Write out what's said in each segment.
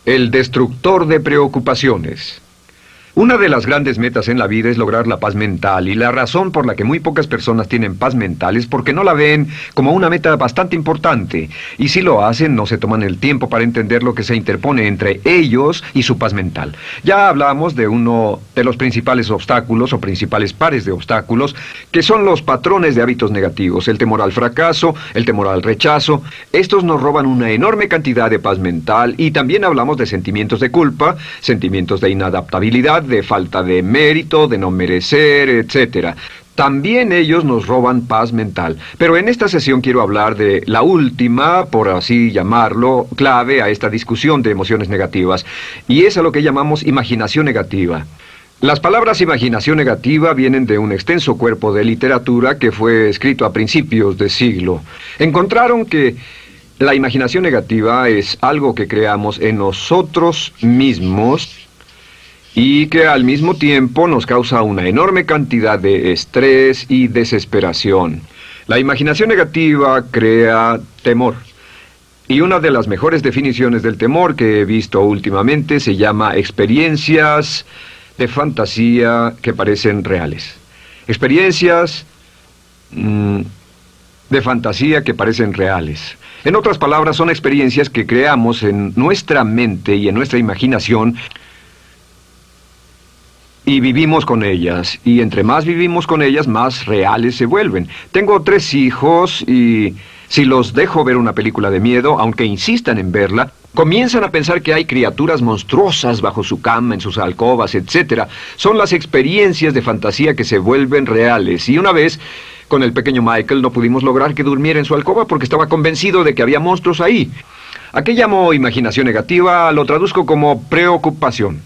El destructor de preocupaciones. Una de las grandes metas en la vida es lograr la paz mental, y la razón por la que muy pocas personas tienen paz mental es porque no la ven como una meta bastante importante, y si lo hacen no se toman el tiempo para entender lo que se interpone entre ellos y su paz mental. Ya hablamos de uno de los principales obstáculos o principales pares de obstáculos, que son los patrones de hábitos negativos, el temor al fracaso, el temor al rechazo. Estos nos roban una enorme cantidad de paz mental, y también hablamos de sentimientos de culpa, sentimientos de inadaptabilidad, de falta de mérito, de no merecer, etc. También ellos nos roban paz mental. Pero en esta sesión quiero hablar de la última, por así llamarlo, clave a esta discusión de emociones negativas, y es a lo que llamamos imaginación negativa. Las palabras imaginación negativa vienen de un extenso cuerpo de literatura que fue escrito a principios de siglo. Encontraron que la imaginación negativa es algo que creamos en nosotros mismos y que al mismo tiempo nos causa una enorme cantidad de estrés y desesperación. La imaginación negativa crea temor. Y una de las mejores definiciones del temor que he visto últimamente se llama experiencias de fantasía que parecen reales. Experiencias de fantasía que parecen reales. En otras palabras, son experiencias que creamos en nuestra mente y en nuestra imaginación, y vivimos con ellas, y entre más vivimos con ellas, más reales se vuelven. Tengo 3 hijos, y si los dejo ver una película de miedo, aunque insistan en verla, comienzan a pensar que hay criaturas monstruosas bajo su cama, en sus alcobas, etc. Son las experiencias de fantasía que se vuelven reales. Y una vez, con el pequeño Michael, no pudimos lograr que durmiera en su alcoba porque estaba convencido de que había monstruos ahí. ¿A qué llamo imaginación negativa? Lo traduzco como preocupación.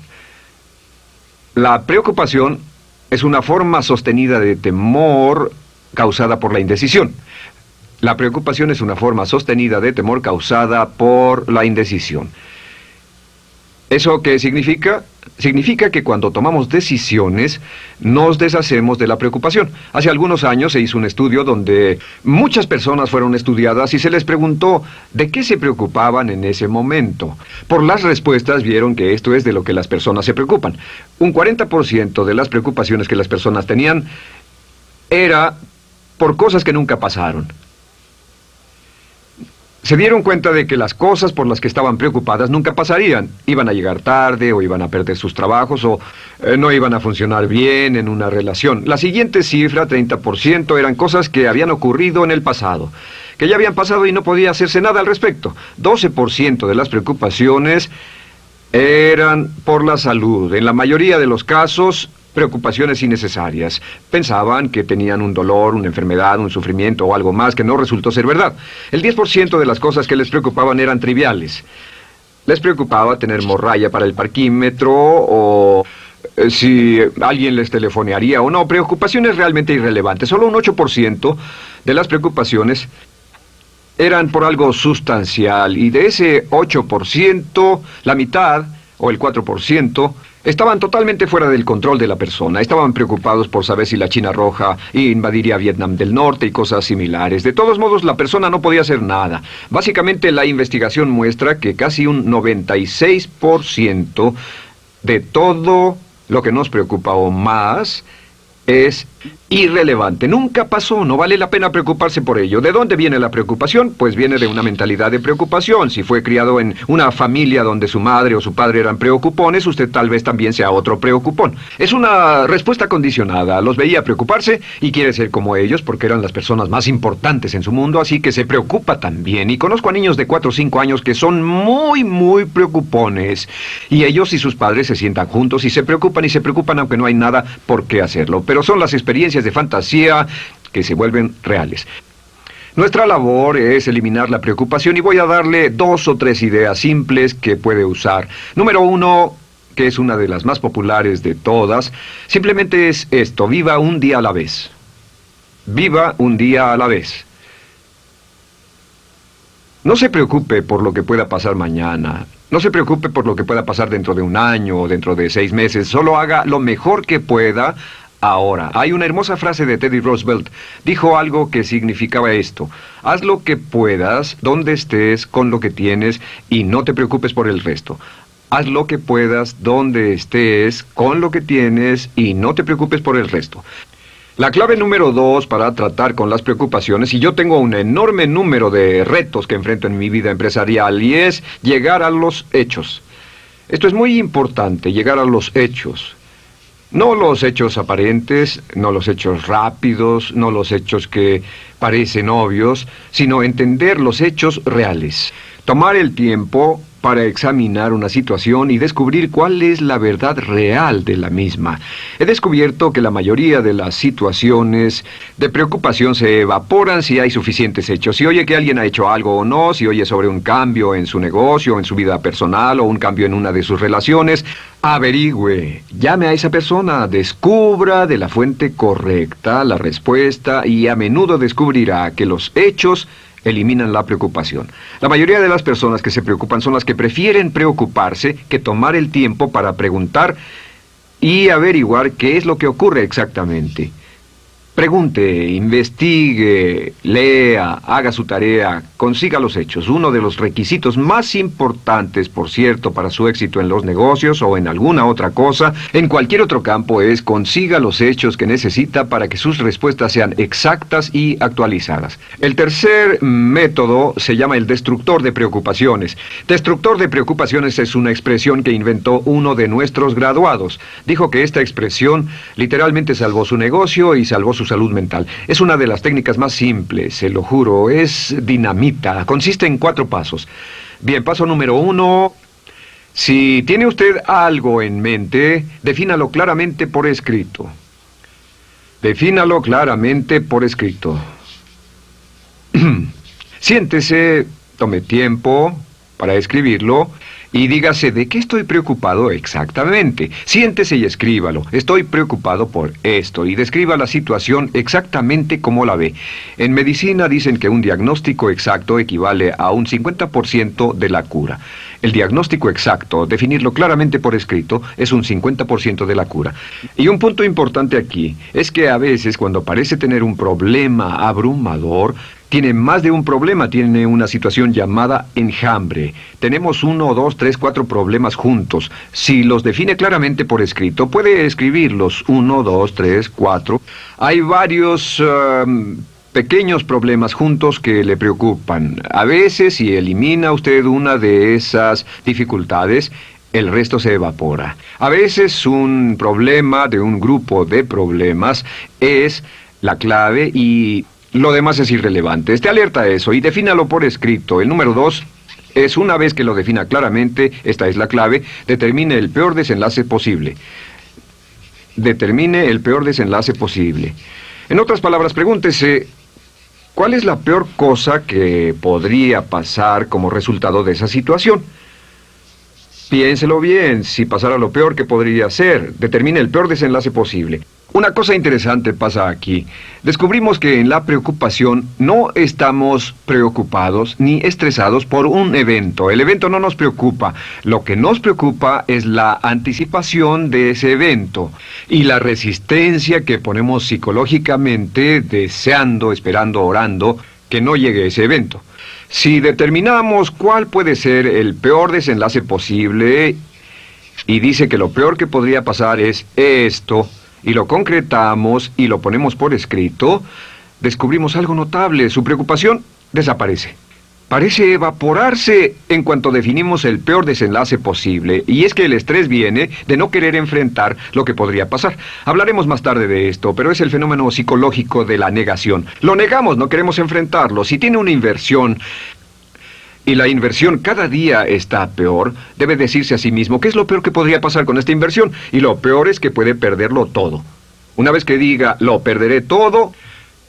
La preocupación es una forma sostenida de temor causada por la indecisión. La preocupación es una forma sostenida de temor causada por la indecisión. ¿Eso qué significa? Significa que cuando tomamos decisiones, nos deshacemos de la preocupación. Hace algunos años se hizo un estudio donde muchas personas fueron estudiadas y se les preguntó de qué se preocupaban en ese momento. Por las respuestas vieron que esto es de lo que las personas se preocupan. Un 40% de las preocupaciones que las personas tenían era por cosas que nunca pasaron. Se dieron cuenta de que las cosas por las que estaban preocupadas nunca pasarían. Iban a llegar tarde, o iban a perder sus trabajos, o no iban a funcionar bien en una relación. La siguiente cifra, 30%, eran cosas que habían ocurrido en el pasado, que ya habían pasado y no podía hacerse nada al respecto. 12% de las preocupaciones eran por la salud. En la mayoría de los casos, preocupaciones innecesarias. Pensaban que tenían un dolor, una enfermedad, un sufrimiento o algo más que no resultó ser verdad. El 10% de las cosas que les preocupaban eran triviales. Les preocupaba tener morralla para el parquímetro, o si alguien les telefonearía o no. Preocupaciones realmente irrelevantes. Solo un 8% de las preocupaciones eran por algo sustancial, y de ese 8%, la mitad, o el 4%, estaban totalmente fuera del control de la persona. Estaban preocupados por saber si la China Roja invadiría Vietnam del Norte y cosas similares. De todos modos, la persona no podía hacer nada. Básicamente, la investigación muestra que casi un 96% de todo lo que nos preocupa o más es irrelevante. Nunca pasó, no vale la pena preocuparse por ello. ¿De dónde viene la preocupación? Pues viene de una mentalidad de preocupación. Si fue criado en una familia donde su madre o su padre eran preocupones, usted tal vez también sea otro preocupón. Es una respuesta condicionada. Los veía preocuparse y quiere ser como ellos porque eran las personas más importantes en su mundo, así que se preocupa también. Y conozco a niños de 4 o 5 años que son muy preocupones. Y ellos y sus padres se sientan juntos y se preocupan aunque no hay nada por qué hacerlo. Pero son las experiencias de fantasía que se vuelven reales. Nuestra labor es eliminar la preocupación, y voy a darle 2 o 3 ideas simples que puede usar. Número 1, que es una de las más populares de todas, simplemente es esto: viva un día a la vez. Viva un día a la vez. No se preocupe por lo que pueda pasar mañana. No se preocupe por lo que pueda pasar dentro de un año o dentro de 6 meses. Solo haga lo mejor que pueda ahora. Hay una hermosa frase de Teddy Roosevelt. Dijo algo que significaba esto: haz lo que puedas, donde estés, con lo que tienes, y no te preocupes por el resto. Haz lo que puedas, donde estés, con lo que tienes y no te preocupes por el resto. La clave número 2 para tratar con las preocupaciones, y yo tengo un enorme número de retos que enfrento en mi vida empresarial, y es llegar a los hechos. Esto es muy importante, llegar a los hechos. No los hechos aparentes, no los hechos rápidos, no los hechos que parecen obvios, sino entender los hechos reales. Tomar el tiempo para examinar una situación y descubrir cuál es la verdad real de la misma. He descubierto que la mayoría de las situaciones de preocupación se evaporan si hay suficientes hechos. Si oye que alguien ha hecho algo o no, si oye sobre un cambio en su negocio, en su vida personal o un cambio en una de sus relaciones, averigüe, llame a esa persona, descubra de la fuente correcta la respuesta y a menudo descubrirá que los hechos eliminan la preocupación. La mayoría de las personas que se preocupan son las que prefieren preocuparse que tomar el tiempo para preguntar y averiguar qué es lo que ocurre exactamente. Pregunte, investigue, lea, haga su tarea, consiga los hechos. Uno de los requisitos más importantes, por cierto, para su éxito en los negocios o en alguna otra cosa, en cualquier otro campo, es consiga los hechos que necesita para que sus respuestas sean exactas y actualizadas. El tercer método se llama el destructor de preocupaciones. Destructor de preocupaciones es una expresión que inventó uno de nuestros graduados. Dijo que esta expresión literalmente salvó su negocio y salvó su salud mental. Es una de las técnicas más simples, se lo juro, es dinamita. Consiste en 4 pasos. Bien, paso número 1. Si tiene usted algo en mente, defínalo claramente por escrito. Defínalo claramente por escrito. Siéntese, tome tiempo para escribirlo y dígase de qué estoy preocupado exactamente. Siéntese y escríbalo. Estoy preocupado por esto y describa la situación exactamente como la ve. En medicina dicen que un diagnóstico exacto equivale a un 50% de la cura. El diagnóstico exacto, definirlo claramente por escrito, es un 50% de la cura. Y un punto importante aquí es que a veces cuando parece tener un problema abrumador, tiene más de un problema, tiene una situación llamada enjambre. Tenemos 1, 2, 3, 4 problemas juntos. Si los define claramente por escrito, puede escribirlos 1, 2, 3, 4. Hay varios pequeños problemas juntos que le preocupan. A veces, si elimina usted una de esas dificultades, el resto se evapora. A veces un problema de un grupo de problemas es la clave y lo demás es irrelevante. Esté alerta a eso y defínalo por escrito. El número 2 es, una vez que lo defina claramente, esta es la clave, determine el peor desenlace posible. Determine el peor desenlace posible. En otras palabras, pregúntese, ¿cuál es la peor cosa que podría pasar como resultado de esa situación? Piénselo bien, si pasara lo peor que podría ser, determine el peor desenlace posible. Una cosa interesante pasa aquí. Descubrimos que en la preocupación no estamos preocupados ni estresados por un evento. El evento no nos preocupa. Lo que nos preocupa es la anticipación de ese evento y la resistencia que ponemos psicológicamente deseando, esperando, orando que no llegue ese evento. Si determinamos cuál puede ser el peor desenlace posible y dice que lo peor que podría pasar es esto, y lo concretamos y lo ponemos por escrito, descubrimos algo notable. Su preocupación desaparece. Parece evaporarse en cuanto definimos el peor desenlace posible, y es que el estrés viene de no querer enfrentar lo que podría pasar. Hablaremos más tarde de esto, pero es el fenómeno psicológico de la negación. Lo negamos, no queremos enfrentarlo. Si tiene una inversión y la inversión cada día está peor, debe decirse a sí mismo, ¿qué es lo peor que podría pasar con esta inversión? Y lo peor es que puede perderlo todo. Una vez que diga, lo perderé todo,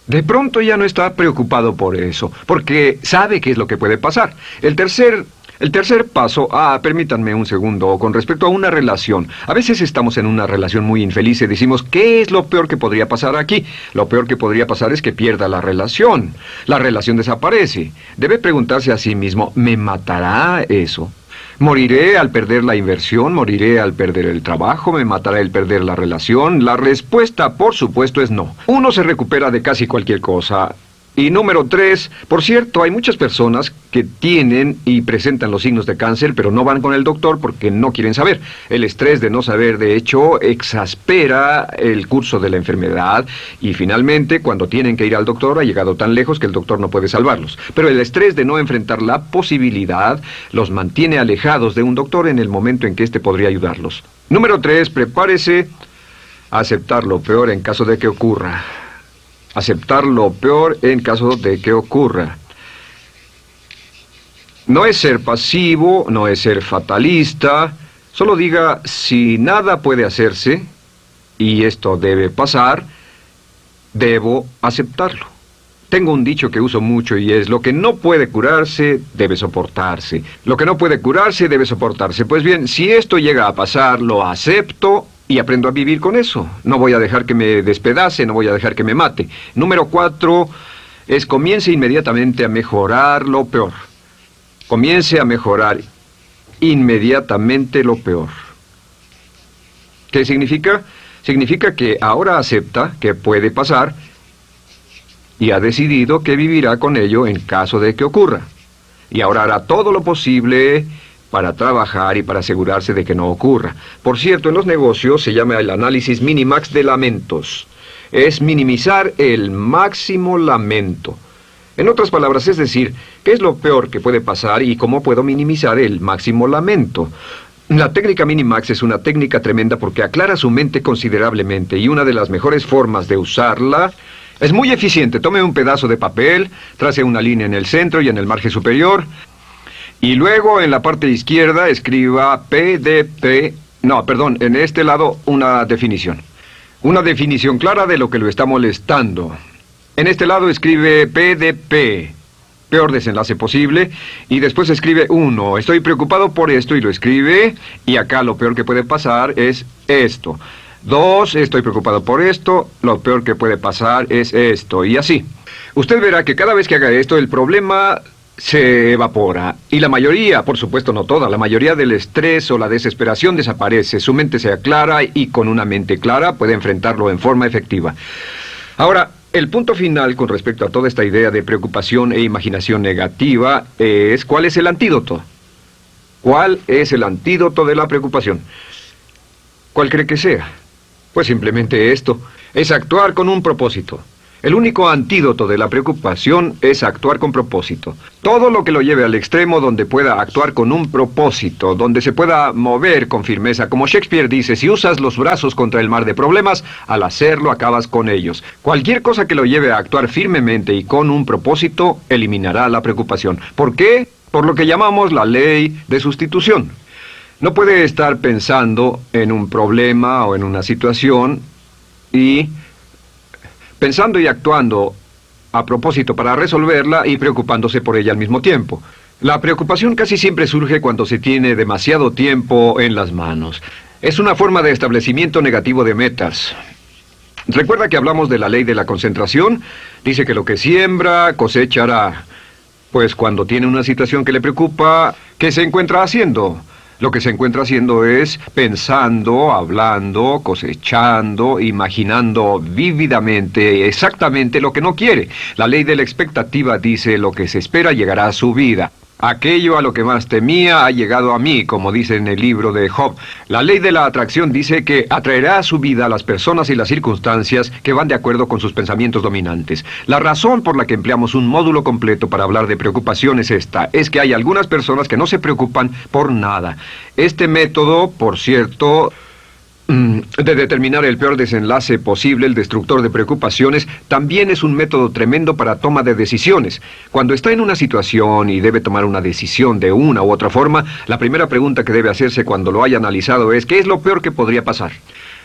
de pronto ya no está preocupado por eso, porque sabe qué es lo que puede pasar. El tercer paso, permítanme un segundo, con respecto a una relación. A veces estamos en una relación muy infeliz y decimos, ¿qué es lo peor que podría pasar aquí? Lo peor que podría pasar es que pierda la relación. La relación desaparece. Debe preguntarse a sí mismo, ¿me matará eso? ¿Moriré al perder la inversión? ¿Moriré al perder el trabajo? ¿Me matará el perder la relación? La respuesta, por supuesto, es no. Uno se recupera de casi cualquier cosa. Y número 3, por cierto, hay muchas personas que tienen y presentan los signos de cáncer, pero no van con el doctor porque no quieren saber. El estrés de no saber, de hecho, exaspera el curso de la enfermedad y finalmente, cuando tienen que ir al doctor, ha llegado tan lejos que el doctor no puede salvarlos. Pero el estrés de no enfrentar la posibilidad los mantiene alejados de un doctor en el momento en que éste podría ayudarlos. Número 3, prepárese a aceptar lo peor en caso de que ocurra. Aceptar lo peor en caso de que ocurra. No es ser pasivo, no es ser fatalista. Solo diga, si nada puede hacerse, y esto debe pasar, debo aceptarlo. Tengo un dicho que uso mucho y es, lo que no puede curarse, debe soportarse. Lo que no puede curarse, debe soportarse. Pues bien, si esto llega a pasar, lo acepto y aprendo a vivir con eso. No voy a dejar que me despedace, no voy a dejar que me mate. Número 4 es comience inmediatamente a mejorar lo peor. Comience a mejorar inmediatamente lo peor. ¿Qué significa? Significa que ahora acepta que puede pasar y ha decidido que vivirá con ello en caso de que ocurra. Y ahora hará todo lo posible para trabajar y para asegurarse de que no ocurra. Por cierto, en los negocios se llama el análisis minimax de lamentos. Es minimizar el máximo lamento. En otras palabras, es decir, ¿qué es lo peor que puede pasar y cómo puedo minimizar el máximo lamento? La técnica Minimax es una técnica tremenda porque aclara su mente considerablemente y una de las mejores formas de usarla es muy eficiente. Tome un pedazo de papel, trace una línea en el centro y en el margen superior y luego en la parte izquierda escriba PDP, en este lado una definición. Una definición clara de lo que lo está molestando. En este lado escribe PDP, peor desenlace posible, y después escribe 1, estoy preocupado por esto, y lo escribe, y acá lo peor que puede pasar es esto. 2, estoy preocupado por esto, lo peor que puede pasar es esto, y así. Usted verá que cada vez que haga esto, el problema se evapora, y la mayoría, por supuesto no toda, la mayoría del estrés o la desesperación desaparece, su mente se aclara, y con una mente clara puede enfrentarlo en forma efectiva. Ahora, el punto final con respecto a toda esta idea de preocupación e imaginación negativa es ¿cuál es el antídoto? ¿Cuál es el antídoto de la preocupación? ¿Cuál cree que sea? Pues simplemente esto, es actuar con un propósito. El único antídoto de la preocupación es actuar con propósito. Todo lo que lo lleve al extremo donde pueda actuar con un propósito, donde se pueda mover con firmeza. Como Shakespeare dice, si usas los brazos contra el mar de problemas, al hacerlo acabas con ellos. Cualquier cosa que lo lleve a actuar firmemente y con un propósito, eliminará la preocupación. ¿Por qué? Por lo que llamamos la ley de sustitución. No puede estar pensando en un problema o en una situación y pensando y actuando a propósito para resolverla y preocupándose por ella al mismo tiempo. La preocupación casi siempre surge cuando se tiene demasiado tiempo en las manos. Es una forma de establecimiento negativo de metas. ¿Recuerda que hablamos de la ley de la concentración? Dice que lo que siembra, cosechará. Pues cuando tiene una situación que le preocupa, ¿qué se encuentra haciendo? Lo que se encuentra haciendo es pensando, hablando, cosechando, imaginando vívidamente exactamente lo que no quiere. La ley de la expectativa dice lo que se espera llegará a su vida. Aquello a lo que más temía ha llegado a mí, como dice en el libro de Job. La ley de la atracción dice que atraerá a su vida a las personas y las circunstancias que van de acuerdo con sus pensamientos dominantes. La razón por la que empleamos un módulo completo para hablar de preocupación es esta, es que hay algunas personas que no se preocupan por nada. Este método, por cierto, de determinar el peor desenlace posible, el destructor de preocupaciones, también es un método tremendo para toma de decisiones. Cuando está en una situación y debe tomar una decisión de una u otra forma, la primera pregunta que debe hacerse cuando lo haya analizado es ¿qué es lo peor que podría pasar?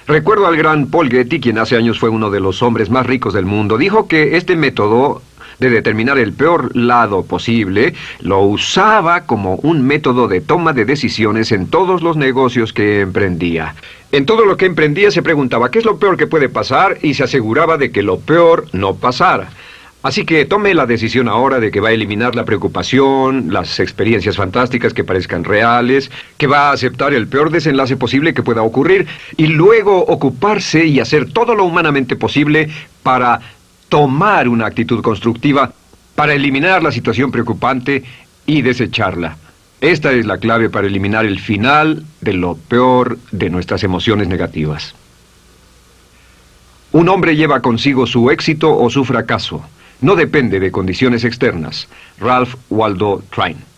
Recuerdo al gran Paul Getty, quien hace años fue uno de los hombres más ricos del mundo, dijo que este método de determinar el peor lado posible, lo usaba como un método de toma de decisiones en todos los negocios que emprendía. En todo lo que emprendía se preguntaba ¿qué es lo peor que puede pasar? Y se aseguraba de que lo peor no pasara. Así que tome la decisión ahora de que va a eliminar la preocupación, las experiencias fantásticas que parezcan reales, que va a aceptar el peor desenlace posible que pueda ocurrir y luego ocuparse y hacer todo lo humanamente posible para tomar una actitud constructiva para eliminar la situación preocupante y desecharla. Esta es la clave para eliminar el final de lo peor de nuestras emociones negativas. Un hombre lleva consigo su éxito o su fracaso. No depende de condiciones externas. Ralph Waldo Trine.